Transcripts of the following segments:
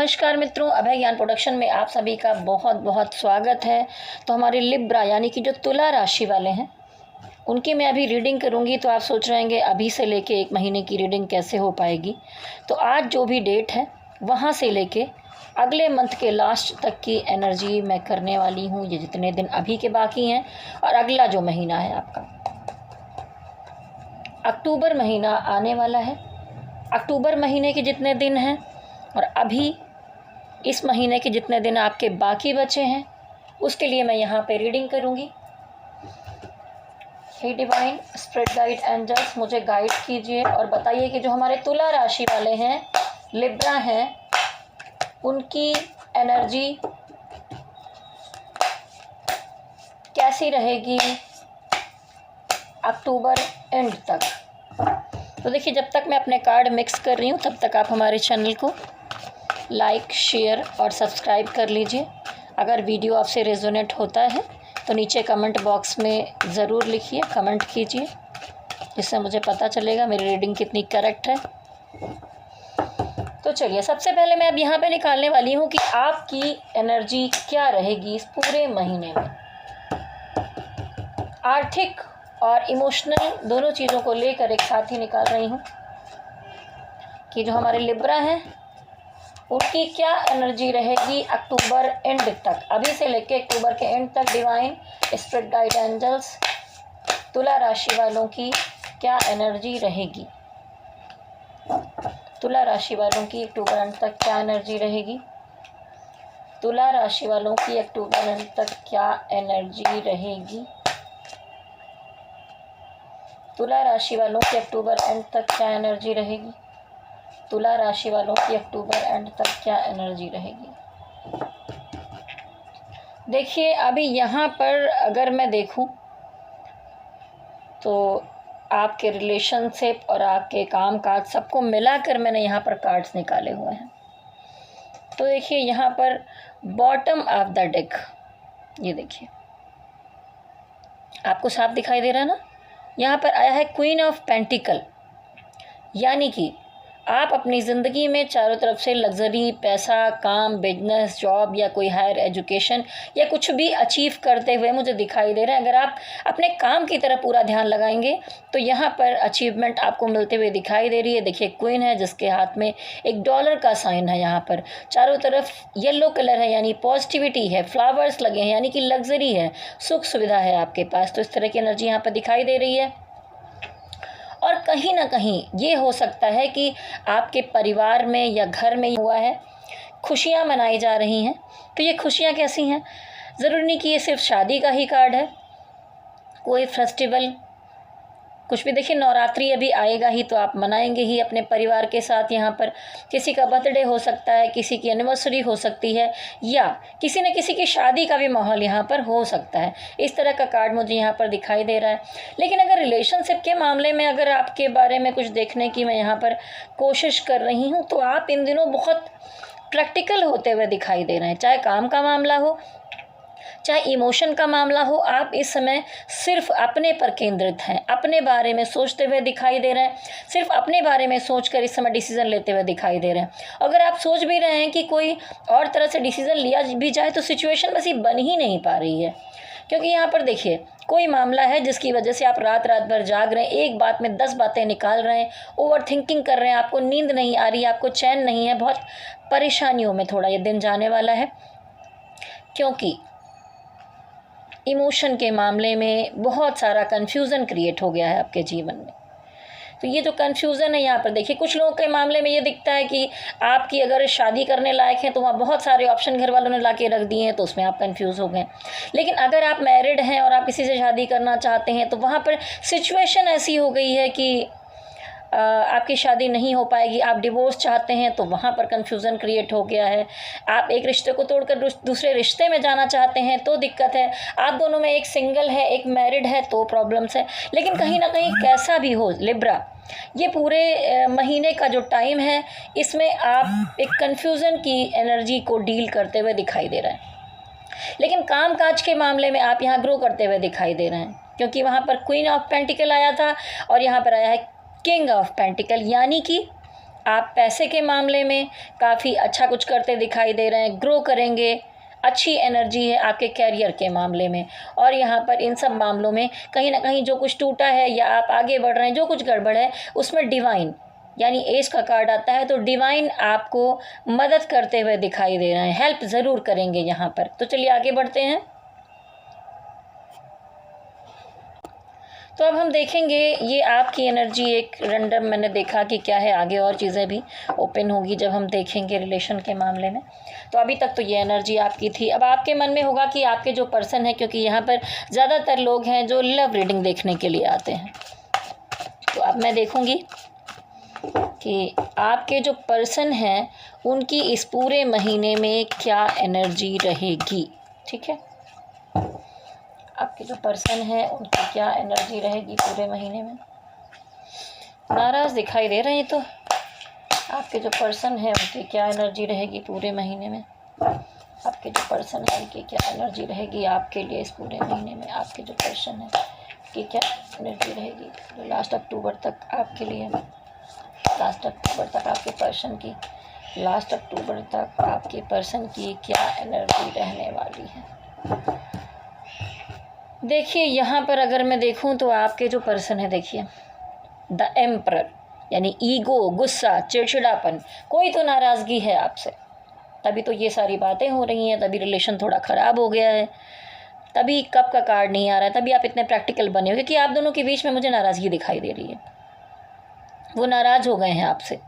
नमस्कार मित्रों, अभय ज्ञान प्रोडक्शन में आप सभी का बहुत बहुत स्वागत है। तो हमारे लिब्रा यानी कि जो तुला राशि वाले हैं उनकी मैं अभी रीडिंग करूंगी। तो आप सोच रहे होंगे अभी से लेके 1 महीने की रीडिंग कैसे हो पाएगी। तो आज जो भी डेट है वहाँ से लेके अगले मंथ के लास्ट तक की एनर्जी मैं करने वाली हूँ। ये जितने दिन अभी के बाकी हैं और अगला जो महीना है आपका अक्टूबर महीना आने वाला है। अक्टूबर महीने के जितने दिन हैं और अभी इस महीने के जितने दिन आपके बाकी बचे हैं उसके लिए मैं यहाँ पे रीडिंग करूँगी। हे डिवाइन स्पिरिट गाइड एंजल्स, मुझे गाइड कीजिए और बताइए कि जो हमारे तुला राशि वाले हैं, लिब्रा हैं, उनकी एनर्जी कैसी रहेगी अक्टूबर एंड तक। तो देखिए, जब तक मैं अपने कार्ड मिक्स कर रही हूँ तब तक आप हमारे चैनल को लाइक, शेयर और सब्सक्राइब कर लीजिए। अगर वीडियो आपसे रेजोनेट होता है तो नीचे कमेंट बॉक्स में ज़रूर लिखिए, कमेंट कीजिए, जिससे मुझे पता चलेगा मेरी रीडिंग कितनी करेक्ट है। तो चलिए, सबसे पहले मैं अब यहाँ पे निकालने वाली हूँ कि आपकी एनर्जी क्या रहेगी इस पूरे महीने में। आर्थिक और इमोशनल दोनों चीज़ों को लेकर एक साथ ही निकाल रही हूँ कि जो हमारे लिब्रा हैं उनकी क्या एनर्जी रहेगी अक्टूबर एंड तक। अभी से लेके अक्टूबर के एंड तक डिवाइन स्पिरिट गाइड एंजल्स तुला राशि वालों की क्या एनर्जी रहेगी। तुला राशि वालों की अक्टूबर एंड तक क्या एनर्जी रहेगी। तुला राशि वालों की अक्टूबर एंड तक क्या एनर्जी रहेगी। तुला राशि वालों की अक्टूबर एंड तक क्या एनर्जी रहेगी। तुला राशि वालों की अक्टूबर एंड तक क्या एनर्जी रहेगी। देखिए, अभी यहाँ पर अगर मैं देखूँ तो आपके रिलेशनशिप और आपके काम काज सबको मिलाकर मैंने यहाँ पर कार्ड्स निकाले हुए हैं। तो देखिए, यहाँ पर बॉटम ऑफ द डेक, ये देखिए आपको साफ दिखाई दे रहा है ना। यहाँ पर आया है क्वीन ऑफ पेंटिकल, यानी कि आप अपनी ज़िंदगी में चारों तरफ से लग्जरी, पैसा, काम, बिजनेस, जॉब या कोई हायर एजुकेशन या कुछ भी अचीव करते हुए मुझे दिखाई दे रहे हैं। अगर आप अपने काम की तरफ पूरा ध्यान लगाएंगे तो यहाँ पर अचीवमेंट आपको मिलते हुए दिखाई दे रही है। देखिए, क्वीन है जिसके हाथ में एक डॉलर का साइन है। यहाँ पर चारों तरफ येलो कलर है यानी पॉजिटिविटी है, फ्लावर्स लगे हैं यानी कि लग्जरी है, सुख सुविधा है आपके पास। तो इस तरह की एनर्जी यहाँ पर दिखाई दे रही है। और कहीं ना कहीं ये हो सकता है कि आपके परिवार में या घर में हुआ है, खुशियाँ मनाई जा रही हैं। तो ये खुशियाँ कैसी हैं? ज़रूरी नहीं कि ये सिर्फ शादी का ही कार्ड है, कोई फेस्टिवल कुछ भी। देखिए, नवरात्रि अभी आएगा ही तो आप मनाएंगे ही अपने परिवार के साथ। यहाँ पर किसी का बर्थडे हो सकता है, किसी की एनिवर्सरी हो सकती है या किसी न किसी की शादी का भी माहौल यहाँ पर हो सकता है। इस तरह का कार्ड मुझे यहाँ पर दिखाई दे रहा है। लेकिन अगर रिलेशनशिप के मामले में अगर आपके बारे में कुछ देखने की मैं यहाँ पर कोशिश कर रही हूँ तो आप इन दिनों बहुत प्रैक्टिकल होते हुए दिखाई दे रहे हैं। चाहे काम का मामला हो, चाहे इमोशन का मामला हो, आप इस समय सिर्फ अपने पर केंद्रित हैं, अपने बारे में सोचते हुए दिखाई दे रहे हैं। सिर्फ अपने बारे में सोचकर इस समय डिसीज़न लेते हुए दिखाई दे रहे हैं। अगर आप सोच भी रहे हैं कि कोई और तरह से डिसीज़न लिया भी जाए तो सिचुएशन वैसी बन ही नहीं पा रही है। क्योंकि यहाँ पर देखिए, कोई मामला है जिसकी वजह से आप रात रात भर जाग रहे हैं, एक बात में 10 बातें निकाल रहे हैं, ओवर थिंकिंग कर रहे हैं, आपको नींद नहीं आ रही, आपको चैन नहीं है, बहुत परेशानियों में थोड़ा ये दिन जाने वाला है। क्योंकि इमोशन के मामले में बहुत सारा कन्फ्यूज़न क्रिएट हो गया है आपके जीवन में। तो ये जो कन्फ्यूज़न है यहाँ पर देखिए, कुछ लोगों के मामले में ये दिखता है कि आपकी अगर शादी करने लायक है तो वहाँ बहुत सारे ऑप्शन घर वालों ने ला के रख दिए हैं, तो उसमें आप कन्फ्यूज़ हो गए। लेकिन अगर आप मैरिड हैं और आप किसी से शादी करना चाहते हैं तो वहाँ पर सिचुएशन ऐसी हो गई है कि आपकी शादी नहीं हो पाएगी। आप डिवोर्स चाहते हैं तो वहाँ पर कन्फ्यूज़न क्रिएट हो गया है। आप एक रिश्ते को तोड़कर दूसरे रिश्ते में जाना चाहते हैं तो दिक्कत है। आप दोनों में एक सिंगल है, एक मैरिड है तो प्रॉब्लम्स है। लेकिन कहीं ना कहीं कैसा भी हो लिब्रा, ये पूरे महीने का जो टाइम है इसमें आप एक कन्फ्यूज़न की एनर्जी को डील करते हुए दिखाई दे रहे हैं। लेकिन काम काज के मामले में आप यहाँ ग्रो करते हुए दिखाई दे रहे हैं, क्योंकि वहाँ पर क्वीन ऑफ पेंटिकल आया था और यहाँ पर आया है किंग ऑफ पेंटिकल, यानी कि आप पैसे के मामले में काफ़ी अच्छा कुछ करते दिखाई दे रहे हैं, ग्रो करेंगे, अच्छी एनर्जी है आपके कैरियर के मामले में। और यहाँ पर इन सब मामलों में कहीं ना कहीं जो कुछ टूटा है या आप आगे बढ़ रहे हैं, जो कुछ गड़बड़ है, उसमें डिवाइन यानी एज का कार्ड आता है, तो डिवाइन आपको मदद करते हुए दिखाई दे रहे हैं, हेल्प ज़रूर करेंगे यहाँ पर। तो चलिए आगे बढ़ते हैं। तो अब हम देखेंगे ये आपकी एनर्जी एक रैंडम, मैंने देखा कि क्या है, आगे और चीज़ें भी ओपन होगी जब हम देखेंगे रिलेशन के मामले में। तो अभी तक तो ये एनर्जी आपकी थी। अब आपके मन में होगा कि आपके जो पर्सन है, क्योंकि यहाँ पर ज़्यादातर लोग हैं जो लव रीडिंग देखने के लिए आते हैं, तो अब मैं देखूँगी कि आपके जो पर्सन हैं उनकी इस पूरे महीने में क्या एनर्जी रहेगी। ठीक है, आपके जो पर्सन है उनकी क्या एनर्जी रहेगी पूरे महीने में। नाराज़ दिखाई दे रहे हैं, तो आपके जो पर्सन है उनकी क्या एनर्जी रहेगी पूरे महीने में। आपके जो पर्सन है उनकी क्या एनर्जी रहेगी आपके लिए इस पूरे महीने में। आपके जो पर्सन है की क्या एनर्जी रहेगी जो लास्ट अक्टूबर तक आपके लिए, लास्ट अक्टूबर तक आपके पर्सन की, लास्ट अक्टूबर तक आपके पर्सन की क्या एनर्जी रहने वाली है। देखिए यहाँ पर अगर मैं देखूँ तो आपके जो पर्सन है, देखिए द एम्परर, यानी ईगो, गुस्सा, चिड़चिड़ापन, कोई तो नाराज़गी है आपसे, तभी तो ये सारी बातें हो रही हैं, तभी रिलेशन थोड़ा ख़राब हो गया है, तभी कप का कार्ड नहीं आ रहा है, तभी आप इतने प्रैक्टिकल बने हो, क्योंकि आप दोनों के बीच में मुझे नाराज़गी दिखाई दे रही है। वो नाराज़ हो गए हैं आपसे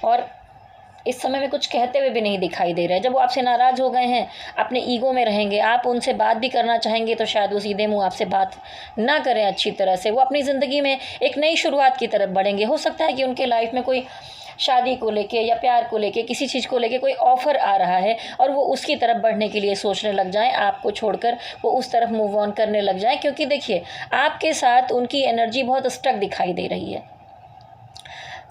और इस समय में कुछ कहते हुए भी नहीं दिखाई दे रहे हैं। जब वो आपसे नाराज़ हो गए हैं, अपने ईगो में रहेंगे, आप उनसे बात भी करना चाहेंगे तो शायद वो सीधे मुंह आपसे बात ना करें अच्छी तरह से। वो अपनी ज़िंदगी में एक नई शुरुआत की तरफ बढ़ेंगे। हो सकता है कि उनके लाइफ में कोई शादी को लेके या प्यार को लेके, किसी चीज़ को लेके कोई ऑफ़र आ रहा है और वो उसकी तरफ बढ़ने के लिए सोचने लग जाएं, आपको छोड़कर वो उस तरफ मूव ऑन करने लग जाएं। क्योंकि देखिए आपके साथ उनकी एनर्जी बहुत स्टक दिखाई दे रही है।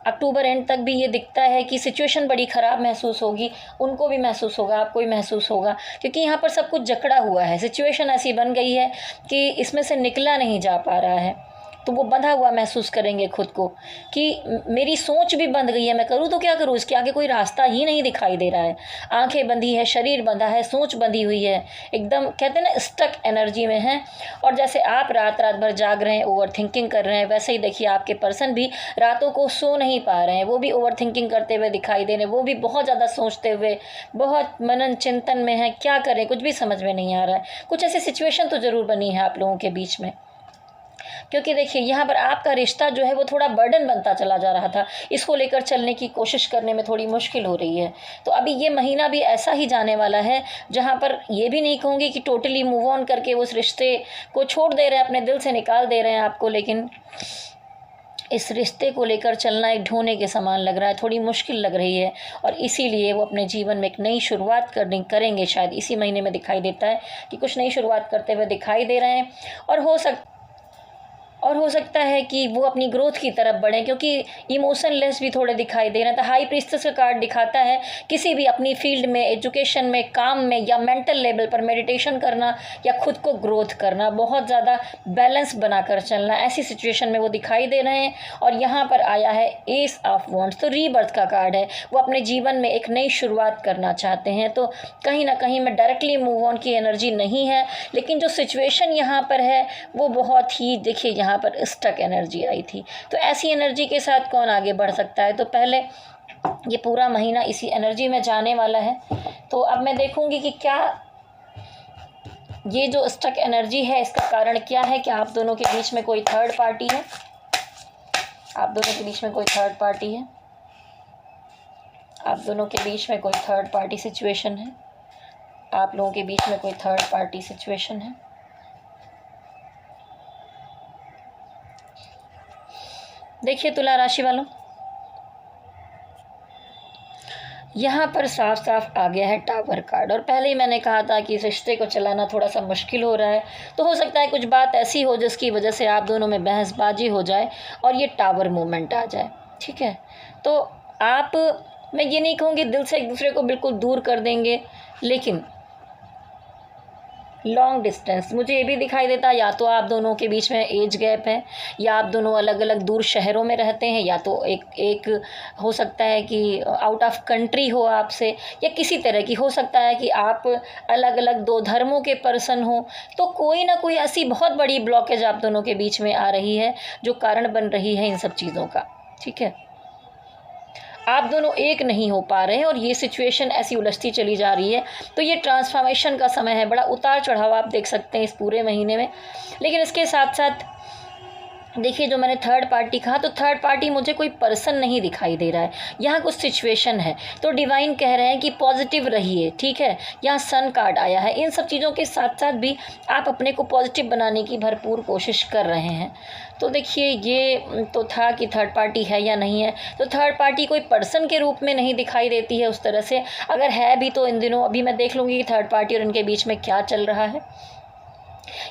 अक्टूबर एंड तक भी ये दिखता है कि सिचुएशन बड़ी ख़राब महसूस होगी, उनको भी महसूस होगा, आपको भी महसूस होगा, क्योंकि यहाँ पर सब कुछ जकड़ा हुआ है। सिचुएशन ऐसी बन गई है कि इसमें से निकला नहीं जा पा रहा है, तो वो बंधा हुआ महसूस करेंगे खुद को कि मेरी सोच भी बंध गई है, मैं करूँ तो क्या करूँ, इसके आगे कोई रास्ता ही नहीं दिखाई दे रहा है। आंखें बंधी है, शरीर बंधा है, सोच बंधी हुई है, एकदम कहते हैं ना स्टक एनर्जी में है। और जैसे आप रात रात भर जाग रहे हैं, ओवर थिंकिंग कर रहे हैं, वैसे ही देखिए आपके पर्सन भी रातों को सो नहीं पा रहे हैं, वो भी ओवर थिंकिंग करते हुए दिखाई दे रहे हैं, वो भी बहुत ज़्यादा सोचते हुए, बहुत मनन चिंतन में है, क्या करें कुछ भी समझ में नहीं आ रहा है। कुछ ऐसी सिचुएशन तो ज़रूर बनी है आप लोगों के बीच में, क्योंकि देखिए यहाँ पर आपका रिश्ता जो है वो थोड़ा बर्डन बनता चला जा रहा था, इसको लेकर चलने की कोशिश करने में थोड़ी मुश्किल हो रही है। तो अभी ये महीना भी ऐसा ही जाने वाला है जहाँ पर ये भी नहीं कहूँगी कि टोटली मूव ऑन करके उस रिश्ते को छोड़ दे रहे हैं, अपने दिल से निकाल दे रहे हैं आपको, लेकिन इस रिश्ते को लेकर चलना एक ढोने के समान लग रहा है, थोड़ी मुश्किल लग रही है। और इसीलिए वो अपने जीवन में एक नई शुरुआत करेंगे, शायद इसी महीने में दिखाई देता है कि कुछ नई शुरुआत करते हुए दिखाई दे रहे हैं। और हो सकता है कि वो अपनी ग्रोथ की तरफ बढ़ें, क्योंकि इमोशनलेस भी थोड़े दिखाई दे रहे हैं। तो हाई प्रीस्टेस का कार्ड दिखाता है किसी भी अपनी फील्ड में, एजुकेशन में, काम में या मेंटल लेवल पर मेडिटेशन करना या खुद को ग्रोथ करना, बहुत ज़्यादा बैलेंस बनाकर चलना, ऐसी सिचुएशन में वो दिखाई दे रहे हैं। और यहाँ पर आया है एस ऑफ वॉन्ड्स, तो रीबर्थ का कार्ड है। वो अपने जीवन में एक नई शुरुआत करना चाहते हैं। तो कहीं ना कहीं में डायरेक्टली मूव ऑन की एनर्जी नहीं है, लेकिन जो सिचुएशन यहाँ पर है वो बहुत ही, देखिए यहाँ पर स्टक एनर्जी आई थी। तो ऐसी एनर्जी के साथ कौन आगे बढ़ सकता है। तो पहले ये पूरा महीना इसी एनर्जी में जाने वाला है। तो अब मैं देखूंगी कि क्या ये जो स्टक एनर्जी है इसका कारण क्या है। क्या आप दोनों के बीच में कोई थर्ड पार्टी है, आप दोनों के बीच में कोई थर्ड पार्टी है, आप दोनों के बीच में कोई थर्ड पार्टी सिचुएशन है, आप लोगों के बीच में कोई थर्ड पार्टी सिचुएशन है। देखिए तुला राशि वालों, यहाँ पर साफ साफ आ गया है टावर कार्ड। और पहले ही मैंने कहा था कि इस रिश्ते को चलाना थोड़ा सा मुश्किल हो रहा है। तो हो सकता है कुछ बात ऐसी हो जिसकी वजह से आप दोनों में बहसबाजी हो जाए और ये टावर मूवमेंट आ जाए। ठीक है, तो आप, मैं ये नहीं कहूँगी दिल से एक दूसरे को बिल्कुल दूर कर देंगे, लेकिन लॉन्ग डिस्टेंस, मुझे ये भी दिखाई देता है या तो आप दोनों के बीच में एज गैप है, या आप दोनों अलग अलग दूर शहरों में रहते हैं, या तो एक एक हो सकता है कि आउट ऑफ कंट्री हो आपसे, या किसी तरह की हो सकता है कि आप अलग अलग दो धर्मों के पर्सन हो। तो कोई ना कोई ऐसी बहुत बड़ी ब्लॉकेज आप दोनों के बीच में आ रही है जो कारण बन रही है इन सब चीज़ों का। ठीक है, आप दोनों एक नहीं हो पा रहे हैं और ये सिचुएशन ऐसी उलझती चली जा रही है। तो ये ट्रांसफॉर्मेशन का समय है, बड़ा उतार चढ़ाव आप देख सकते हैं इस पूरे महीने में। लेकिन इसके साथ साथ देखिए, जो मैंने थर्ड पार्टी कहा, तो थर्ड पार्टी मुझे कोई पर्सन नहीं दिखाई दे रहा है, यहाँ कुछ सिचुएशन है। तो डिवाइन कह रहे हैं कि पॉजिटिव रहिए। ठीक है, यहाँ सन कार्ड आया है। इन सब चीज़ों के साथ साथ भी आप अपने को पॉजिटिव बनाने की भरपूर कोशिश कर रहे हैं। तो देखिए, ये तो था कि थर्ड पार्टी है या नहीं है। तो थर्ड पार्टी कोई पर्सन के रूप में नहीं दिखाई देती है उस तरह से। अगर है भी तो इन दिनों अभी मैं देख लूँगी कि थर्ड पार्टी और इनके बीच में क्या चल रहा है।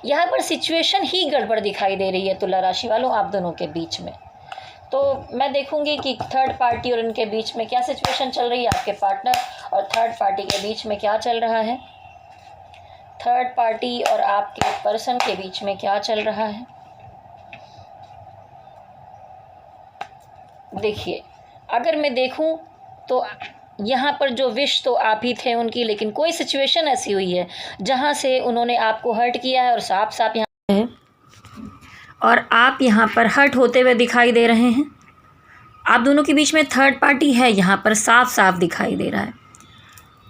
यहाँ पर सिचुएशन ही गड़बड़ दिखाई दे रही है तुला राशि वालों, आप दोनों के बीच में। तो मैं देखूंगी कि थर्ड पार्टी और इनके बीच में क्या सिचुएशन चल रही है, आपके पार्टनर और थर्ड पार्टी के बीच में क्या चल रहा है, थर्ड पार्टी और आपके पर्सन के बीच में क्या चल रहा है। देखिए, अगर मैं देखूं तो यहाँ पर जो विश तो आप ही थे उनकी, लेकिन कोई सिचुएशन ऐसी हुई है जहाँ से उन्होंने आपको हर्ट किया है और साफ साफ यहाँ है, और आप यहाँ पर हर्ट होते हुए दिखाई दे रहे हैं। आप दोनों के बीच में थर्ड पार्टी है, यहाँ पर साफ साफ दिखाई दे रहा है।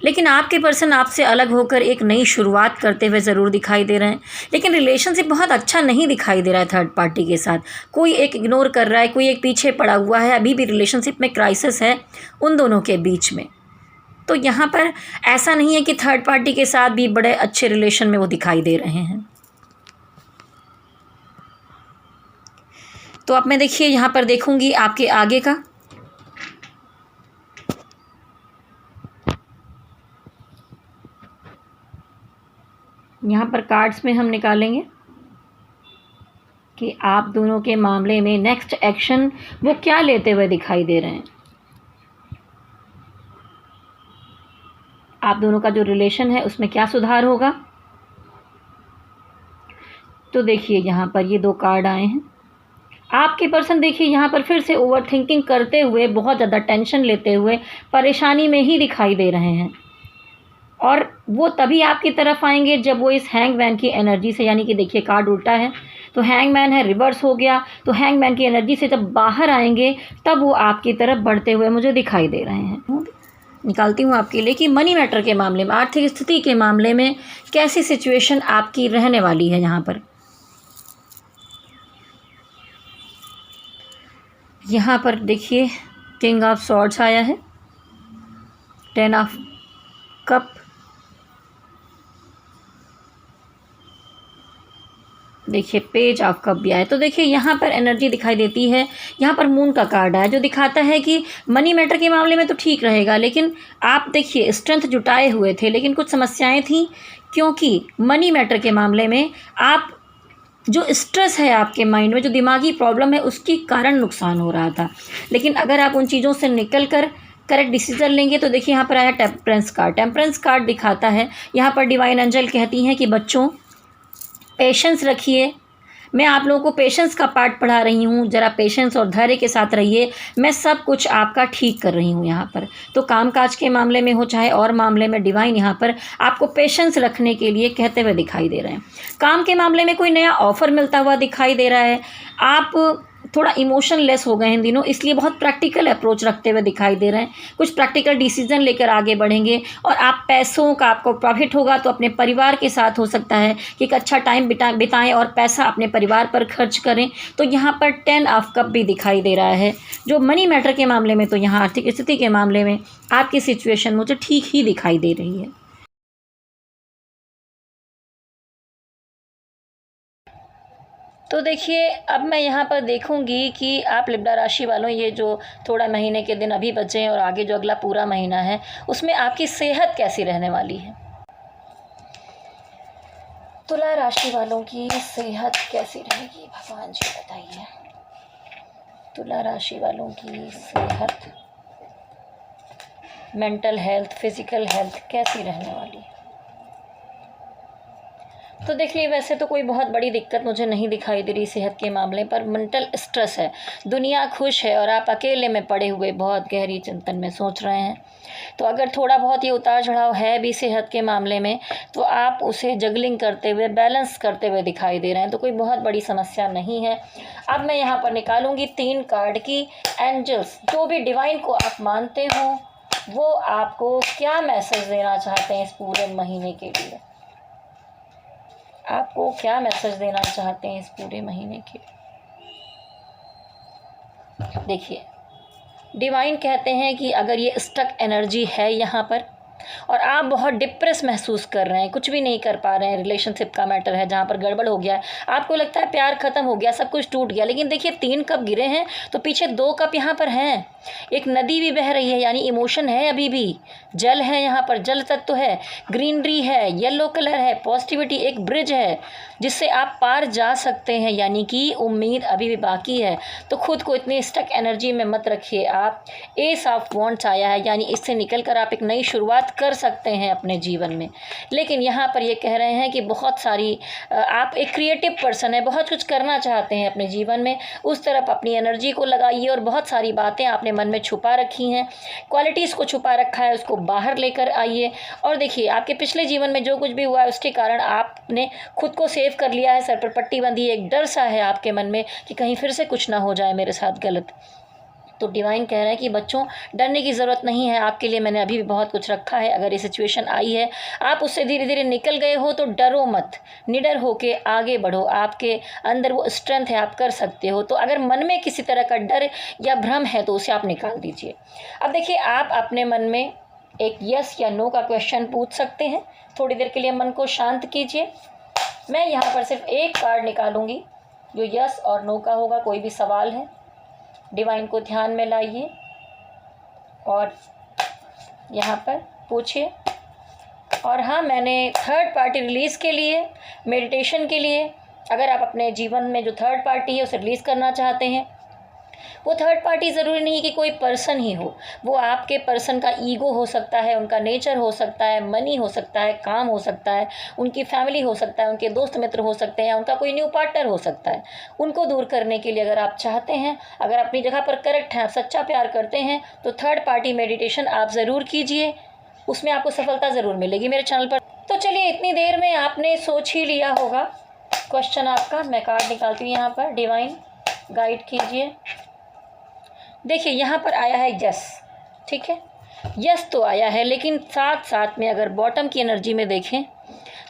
लेकिन आपके पर्सन आपसे अलग होकर एक नई शुरुआत करते हुए ज़रूर दिखाई दे रहे हैं। लेकिन रिलेशनशिप बहुत अच्छा नहीं दिखाई दे रहा है थर्ड पार्टी के साथ। कोई एक इग्नोर कर रहा है, कोई एक पीछे पड़ा हुआ है। अभी भी रिलेशनशिप में क्राइसिस है उन दोनों के बीच में। तो यहाँ पर ऐसा नहीं है कि थर्ड पार्टी के साथ भी बड़े अच्छे रिलेशन में वो दिखाई दे रहे हैं। तो अब मैं देखिए यहाँ पर देखूँगी आपके आगे का। यहाँ पर कार्ड्स में हम निकालेंगे कि आप दोनों के मामले में नेक्स्ट एक्शन वो क्या लेते हुए दिखाई दे रहे हैं। आप दोनों का जो रिलेशन है उसमें क्या सुधार होगा। तो देखिए, यहाँ पर ये दो कार्ड आए हैं। आपके पर्सन देखिए यहाँ पर फिर से ओवर थिंकिंग करते हुए, बहुत ज़्यादा टेंशन लेते हुए, परेशानी में ही दिखाई दे रहे हैं। और वो तभी आपकी तरफ आएंगे जब वो इस हैंगमैन की एनर्जी से, यानी कि देखिए कार्ड उल्टा है तो हैंगमैन है, रिवर्स हो गया, तो हैंगमैन की एनर्जी से जब बाहर आएंगे तब वो आपकी तरफ बढ़ते हुए मुझे दिखाई दे रहे हैं। निकालती हूँ आपके लिए कि मनी मैटर के मामले में, आर्थिक स्थिति के मामले में कैसी सिचुएशन आपकी रहने वाली है। यहाँ पर देखिए किंग ऑफ सॉर्ड्स आया है, 10 ऑफ कप, देखिए पेज ऑफ कप भी आया। तो देखिए यहाँ पर एनर्जी दिखाई देती है। यहाँ पर मून का कार्ड आया जो दिखाता है कि मनी मैटर के मामले में तो ठीक रहेगा, लेकिन आप देखिए स्ट्रेंथ जुटाए हुए थे, लेकिन कुछ समस्याएं थी, क्योंकि मनी मैटर के मामले में आप जो स्ट्रेस है आपके माइंड में, जो दिमागी प्रॉब्लम है, उसके कारण नुकसान हो रहा था। लेकिन अगर आप उन चीज़ों से निकल कर करेक्ट डिसीजन लेंगे तो देखिए यहाँ पर आया टेम्परेंस कार्ड। टेम्परेंस कार्ड दिखाता है, यहाँ पर डिवाइन एंजल कहती हैं कि बच्चों पेशेंस रखिए। मैं आप लोगों को पेशेंस का पार्ट पढ़ा रही हूँ, ज़रा पेशेंस और धैर्य के साथ रहिए। मैं सब कुछ आपका ठीक कर रही हूँ यहाँ पर। तो कामकाज के मामले में हो चाहे और मामले में, डिवाइन यहाँ पर आपको पेशेंस रखने के लिए कहते हुए दिखाई दे रहे हैं। काम के मामले में कोई नया ऑफ़र मिलता हुआ दिखाई दे रहा है। आप थोड़ा इमोशनलेस हो गए हैं इन दिनों, इसलिए बहुत प्रैक्टिकल अप्रोच रखते हुए दिखाई दे रहे हैं। कुछ प्रैक्टिकल डिसीजन लेकर आगे बढ़ेंगे और आप पैसों का आपको प्रॉफिट होगा तो अपने परिवार के साथ हो सकता है कि एक अच्छा टाइम बिताएं और पैसा अपने परिवार पर खर्च करें। तो यहाँ पर 10 ऑफ कप भी दिखाई दे रहा है। जो मनी मैटर के मामले में, तो यहाँ आर्थिक स्थिति के मामले में आपकी सिचुएशन मुझे ठीक ही दिखाई दे रही है। तो देखिए, अब मैं यहाँ पर देखूँगी कि आप लिब्रा राशि वालों, ये जो थोड़ा महीने के दिन अभी बचे हैं और आगे जो अगला पूरा महीना है उसमें आपकी सेहत कैसी रहने वाली है। तुला राशि वालों की सेहत कैसी रहेगी, भगवान जी बताइए। तुला राशि वालों की सेहत, मेंटल हेल्थ, फिजिकल हेल्थ कैसी रहने वाली है। तो देखिए, वैसे तो कोई बहुत बड़ी दिक्कत मुझे नहीं दिखाई दे रही सेहत के मामले पर। मेंटल स्ट्रेस है, दुनिया खुश है और आप अकेले में पड़े हुए बहुत गहरी चिंतन में सोच रहे हैं। तो अगर थोड़ा बहुत ये उतार चढ़ाव है भी सेहत के मामले में, तो आप उसे जगलिंग करते हुए, बैलेंस करते हुए दिखाई दे रहे हैं, तो कोई बहुत बड़ी समस्या नहीं है। अब मैं यहाँ पर निकालूंगी 3 कार्ड की एंजल्स, जो भी डिवाइन को आप मानते हो वो आपको क्या मैसेज देना चाहते हैं इस पूरे महीने के लिए। आपको क्या मैसेज देना चाहते हैं इस पूरे महीने के। देखिए, डिवाइन कहते हैं कि अगर ये स्टक एनर्जी है यहाँ पर और आप बहुत डिप्रेस महसूस कर रहे हैं, कुछ भी नहीं कर पा रहे हैं, रिलेशनशिप का मैटर है जहाँ पर गड़बड़ हो गया है, आपको लगता है प्यार खत्म हो गया, सब कुछ टूट गया, लेकिन देखिए 3 कप गिरे हैं तो पीछे 2 कप यहाँ पर हैं, एक नदी भी बह रही है, यानी इमोशन है, अभी भी जल है, यहाँ पर जल तत्व है, ग्रीनरी है, येलो कलर है, पॉजिटिविटी, एक ब्रिज है जिससे आप पार जा सकते हैं, यानी कि उम्मीद अभी भी बाकी है। तो खुद को इतनी स्टक एनर्जी में मत रखिए आप। एस ऑफ वॉन्ड्स आया है, यानी इससे निकल कर आप एक नई शुरुआत कर सकते हैं अपने जीवन में। लेकिन यहाँ पर ये कह रहे हैं कि बहुत सारी आप एक क्रिएटिव पर्सन है, बहुत कुछ करना चाहते हैं अपने जीवन में, उस तरफ अपनी एनर्जी को लगाइए और बहुत सारी बातें आपने मन में छुपा रखी हैं, क्वालिटीज़ को छुपा रखा है, उसको बाहर लेकर आइए। और देखिए, आपके पिछले जीवन में जो कुछ भी हुआ है उसके कारण आपने खुद को सेव कर लिया है, सर पर पट्टी बंधी है, एक डर सा है आपके मन में कि कहीं फिर से कुछ ना हो जाए मेरे साथ गलत। तो डिवाइन कह रहे हैं कि बच्चों, डरने की ज़रूरत नहीं है, आपके लिए मैंने अभी भी बहुत कुछ रखा है। अगर ये सिचुएशन आई है, आप उससे धीरे धीरे निकल गए हो तो डरो मत, निडर होके आगे बढ़ो, आपके अंदर वो स्ट्रेंथ है, आप कर सकते हो। तो अगर मन में किसी तरह का डर या भ्रम है तो उसे आप निकाल दीजिए। अब देखिए, आप अपने मन में एक यस या नो का क्वेश्चन पूछ सकते हैं, थोड़ी देर के लिए मन को शांत कीजिए। मैं यहाँ पर सिर्फ एक कार्ड निकालूंगी जो यस और नो का होगा। कोई भी सवाल है, डिवाइन को ध्यान में लाइए और यहाँ पर पूछिए। और हाँ, मैंने थर्ड पार्टी रिलीज़ के लिए, मेडिटेशन के लिए, अगर आप अपने जीवन में जो थर्ड पार्टी है उसे रिलीज़ करना चाहते हैं, वो थर्ड पार्टी ज़रूरी नहीं कि कोई पर्सन ही हो, वो आपके पर्सन का ईगो हो सकता है, उनका नेचर हो सकता है, मनी हो सकता है, काम हो सकता है, उनकी फैमिली हो सकता है, उनके दोस्त मित्र हो सकते हैं, उनका कोई न्यू पार्टनर हो सकता है। उनको दूर करने के लिए अगर आप चाहते हैं, अगर अपनी जगह पर करेक्ट हैं, आप सच्चा प्यार करते हैं, तो थर्ड पार्टी मेडिटेशन आप ज़रूर कीजिए, उसमें आपको सफलता ज़रूर मिलेगी मेरे चैनल पर। तो चलिए, इतनी देर में आपने सोच ही लिया होगा क्वेश्चन आपका। मैं कार्ड निकालती हूँ यहाँ पर, डिवाइन गाइड कीजिए। देखिए, यहाँ पर आया है यस, ठीक है, यस तो आया है, लेकिन साथ साथ में अगर बॉटम की एनर्जी में देखें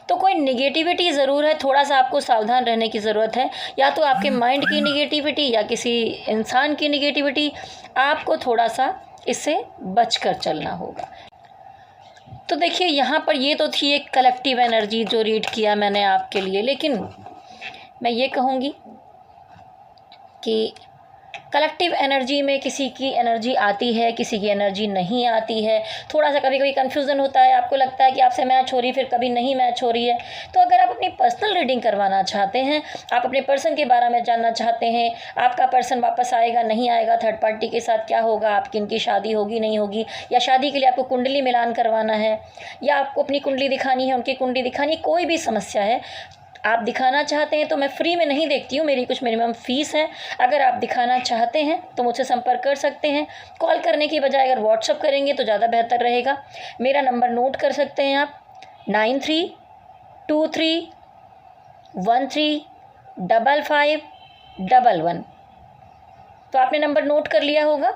तो कोई निगेटिविटी ज़रूर है, थोड़ा सा आपको सावधान रहने की ज़रूरत है। या तो आपके माइंड की निगेटिविटी या किसी इंसान की निगेटिविटी, आपको थोड़ा सा इससे बचकर चलना होगा। तो देखिए, यहाँ पर ये तो थी एक कलेक्टिव एनर्जी जो रीड किया मैंने आपके लिए, लेकिन मैं ये कहूँगी कि कलेक्टिव एनर्जी में किसी की एनर्जी आती है, किसी की एनर्जी नहीं आती है, थोड़ा सा कभी कभी कन्फ्यूज़न होता है, आपको लगता है कि आपसे मैच हो रही है, फिर कभी नहीं मैच हो रही है। तो अगर आप अपनी पर्सनल रीडिंग करवाना चाहते हैं, आप अपने पर्सन के बारे में जानना चाहते हैं, आपका पर्सन वापस आएगा नहीं आएगा, थर्ड पार्टी के साथ क्या होगा, आपकी इनकी शादी होगी नहीं होगी, या शादी के लिए आपको कुंडली मिलान करवाना है, या आपको अपनी कुंडली दिखानी है, उनकी कुंडली दिखानी, कोई भी समस्या है आप दिखाना चाहते हैं, तो मैं फ्री में नहीं देखती हूँ, मेरी कुछ मिनिमम फ़ीस है। अगर आप दिखाना चाहते हैं तो मुझसे संपर्क कर सकते हैं। कॉल करने की बजाय अगर व्हाट्सअप करेंगे तो ज़्यादा बेहतर रहेगा। मेरा नंबर नोट कर सकते हैं आप, 9323135511। तो आपने नंबर नोट कर लिया होगा,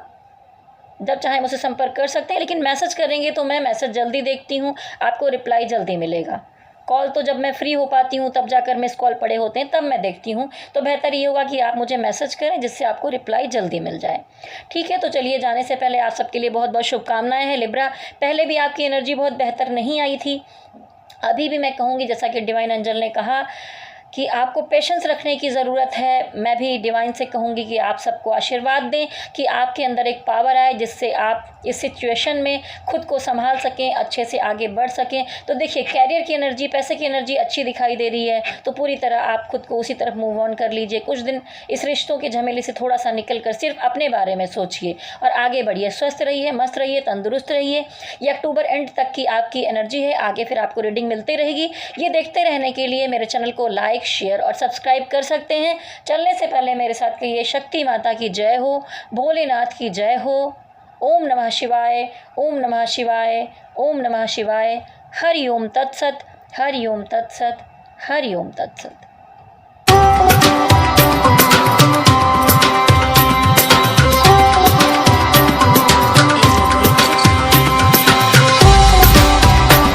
जब चाहे मुझसे संपर्क कर सकते हैं। लेकिन मैसेज करेंगे तो मैं मैसेज जल्दी देखती हूँ, आपको रिप्लाई जल्दी मिलेगा। कॉल तो जब मैं फ्री हो पाती हूँ तब जाकर मिस कॉल पड़े होते हैं, तब मैं देखती हूँ। तो बेहतर ये होगा कि आप मुझे मैसेज करें जिससे आपको रिप्लाई जल्दी मिल जाए, ठीक है। तो चलिए, जाने से पहले आप सबके लिए बहुत बहुत शुभकामनाएं हैं लिब्रा। पहले भी आपकी एनर्जी बहुत बेहतर नहीं आई थी, अभी भी मैं कहूँगी जैसा कि डिवाइन एंजल ने कहा कि आपको पेशेंस रखने की ज़रूरत है। मैं भी डिवाइन से कहूँगी कि आप सबको आशीर्वाद दें कि आपके अंदर एक पावर आए जिससे आप इस सिचुएशन में खुद को संभाल सकें, अच्छे से आगे बढ़ सकें। तो देखिए, कैरियर की एनर्जी, पैसे की एनर्जी अच्छी दिखाई दे रही है, तो पूरी तरह आप खुद को उसी तरफ मूव ऑन कर लीजिए। कुछ दिन इस रिश्तों के झमेले से थोड़ा सा निकल कर सिर्फ अपने बारे में सोचिए और आगे बढ़िए। स्वस्थ रहिए, मस्त रहिए, तंदुरुस्त रहिए। ये अक्टूबर एंड तक की आपकी एनर्जी है, आगे फिर आपको रीडिंग मिलती रहेगी। ये देखते रहने के लिए मेरे चैनल को लाइक, शेयर और सब्सक्राइब कर सकते हैं। चलने से पहले मेरे साथ कहिए, शक्ति माता की जय हो, भोलेनाथ की जय हो। ओम नमः शिवाय, ओम नमः शिवाय, ओम नमः शिवाय। हरि ओम तत्सत, हरि ओम तत्सत, हरि ओम तत्सत।